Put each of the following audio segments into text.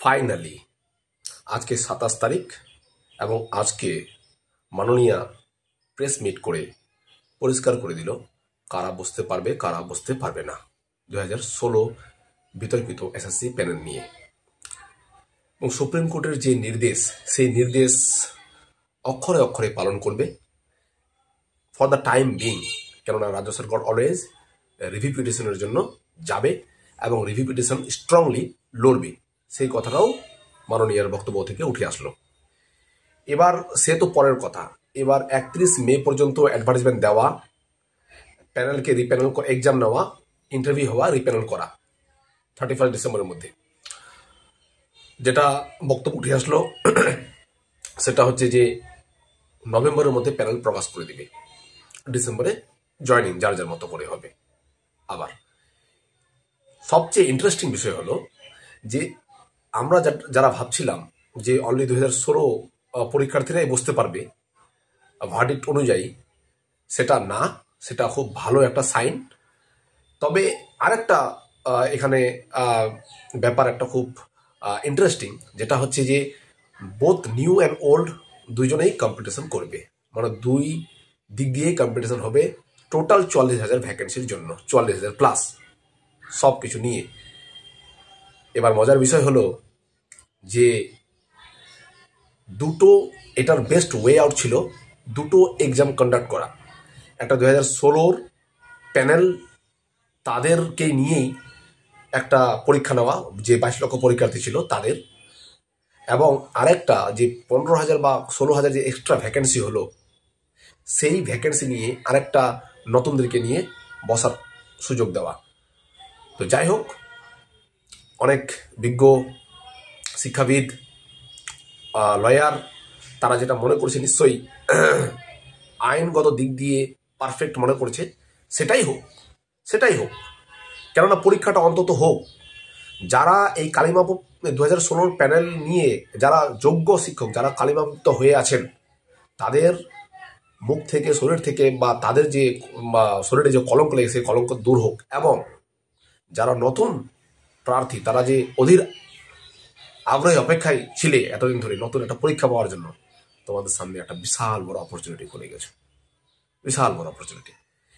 Finally আজকে ২৭ তারিখ এবং আজকে মাননীয়া প্রেস মিট করে পরিষ্কার করে দিল কারা বসতে পারবে কারা বসতে পারবে না ২০১৬ বিতর্কিত এসএসসি প্যানেল নিয়ে। এবং সুপ্রিম কোর্টের যে নির্দেশ, সেই নির্দেশ অক্ষরে অক্ষরে পালন করবে ফর দ্য টাইম বিং। কেননা রাজ্য সরকার অলওয়েজ রিভিউ পিটিশনের জন্য যাবে এবং রিভিউ পিটিশন স্ট্রংলি লড়বে, সেই কথাটাও মাননীয়ার বক্তব্য থেকে উঠে আসলো। এবার সে তো পরের কথা, এবার ৩১ মে পর্যন্ত অ্যাডভার্টাইজমেন্ট দেওয়া, প্যানেলকে রিপ্যানেল এক্সাম নেওয়া, ইন্টারভিউ হওয়া, রিপ্যানেল করা 31 ডিসেম্বরের মধ্যে। যেটা বক্তব্য উঠে আসলো সেটা হচ্ছে যে নভেম্বরের মধ্যে প্যানেল প্রকাশ করে দিবে, ডিসেম্বরে জয়নিং যার যার মতো করে হবে। আবার সবচেয়ে ইন্টারেস্টিং বিষয় হলো যে আমরা যারা ভাবছিলাম যে অনলি ২০১৬ পরীক্ষার্থীরাই বসতে পারবে ভার্ডিক্ট অনুযায়ী, সেটা না, সেটা খুব ভালো একটা সাইন। তবে আরেকটা এখানে ব্যাপার একটা খুব ইন্টারেস্টিং, যেটা হচ্ছে যে বোথ নিউ অ্যান্ড ওল্ড দুইজনেই কম্পিটিশন করবে, মানে দুই দিক দিয়েই কম্পিটিশন হবে। টোটাল ৪৪,০০০ ভ্যাকেন্সির জন্য, ৪৪,০০০ প্লাস সব কিছু নিয়ে। এবার মজার বিষয় হলো যে দুটো, এটার বেস্ট ওয়ে আউট ছিল দুটো এক্সাম কন্ডাক্ট করা। একটা ২০১৬ প্যানেল তাদেরকে নিয়েই একটা পরীক্ষা নেওয়া, যে ২২ লক্ষ পরীক্ষার্থী ছিল তাদের, এবং আরেকটা যে ১৫,০০০ বা ১৬,০০০ যে এক্সট্রা ভ্যাকেন্সি হলো, সেই ভ্যাকেন্সি নিয়ে আরেকটা নতুনদেরকে নিয়ে বসার সুযোগ দেওয়া। তো যাই হোক, অনেক বিজ্ঞ শিক্ষাবিদ, লয়ার, তারা যেটা মনে করছে নিশ্চয়ই আইনগত দিক দিয়ে পারফেক্ট মনে করছে, সেটাই হোক, সেটাই হোক। কেননা পরীক্ষাটা অন্তত হোক। যারা এই কালিমাপ ২০১৬ প্যানেল নিয়ে যারা যোগ্য শিক্ষক, যারা কালিমাপ্ত হয়ে আছেন, তাদের মুখ থেকে, শরীর থেকে, বা তাদের যে শরীরে যে কলঙ্ক লেগে, সেই কলঙ্ক দূর হোক। এবং যারা নতুন প্রার্থী, তারা যে অধীর আগ্রহী অপেক্ষায় ছিলে এতদিন ধরে নতুন একটা পরীক্ষা পাওয়ার জন্য, তোমাদের সামনে একটা বিশাল বড় অপরচুনিটি খুলে গেছে, বিশাল বড় অপরচুনিটি।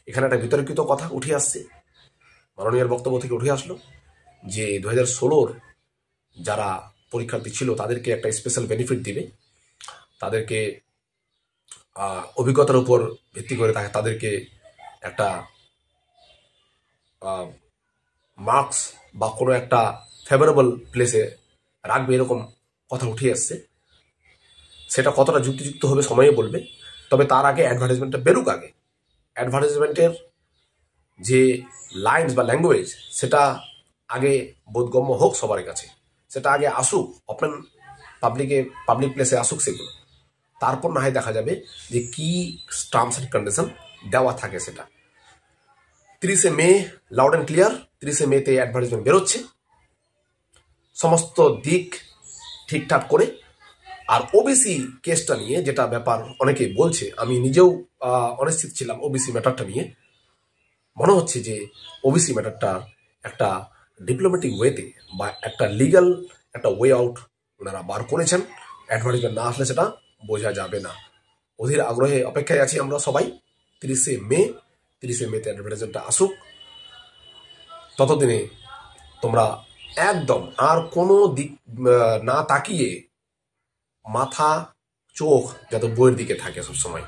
এখানে একটা বিতর্কিত কথা উঠে আসছে, মাননীয়ার বক্তব্য থেকে উঠে আসলো যে ২০১৬ যারা পরীক্ষার্থী ছিল তাদেরকে একটা স্পেশাল বেনিফিট দিবে, তাদেরকে অভিজ্ঞতার উপর ভিত্তি করে তাদেরকে একটা মার্কস বা কোনো একটা ফেভারেবল প্লেসে রাখবে, এরকম কথা উঠে আসছে। সেটা কতটা যুক্তিযুক্ত হবে সময়ে বলবে। তবে তার আগে অ্যাডভার্টাইজমেন্টটা বেরুক, আগে অ্যাডভার্টাইজমেন্টের যে লাইন্স বা ল্যাঙ্গুয়েজ, সেটা আগে বোধগম্য হোক সবার কাছে, সেটা আগে আসুক, ওপেন পাবলিক প্লেসে আসুক সেগুলো। তারপর না হয় দেখা যাবে যে কি টার্মস অ্যান্ড কন্ডিশন দেওয়া থাকে। সেটা ৩০ মে লাউড অ্যান্ড ক্লিয়ার, ৩০ মেতে অ্যাডভার্টাইজমেন্ট বেরোচ্ছে সমস্ত দিক ঠিকঠাক করে। আর ওবিসি কেসটা নিয়ে যেটা ব্যাপার অনেকে বলছে, আমি নিজেও অনিশ্চিত ছিলাম ওবিসি ম্যাটারটা নিয়ে। মনে হচ্ছে যে ওবিসি ম্যাটারটা একটা ডিপ্লোম্যাটিক ওয়েতে বা একটা লিগ্যাল একটা ওয়ে আউট ওনারা বার করেছেন। অ্যাডভার্টাইজমেন্ট না আসলে সেটা বোঝা যাবে না। অধীর আগ্রহে অপেক্ষায় আছি আমরা সবাই। ৩০ মেতে অ্যাডভার্টাইজমেন্টটা আসুক। ততদিনে তোমরা একদম আর কোনো দিক না তাকিয়ে মাথা চোখ যাতে বইয়ের দিকে থাকে সবসময়,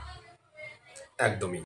একদমই।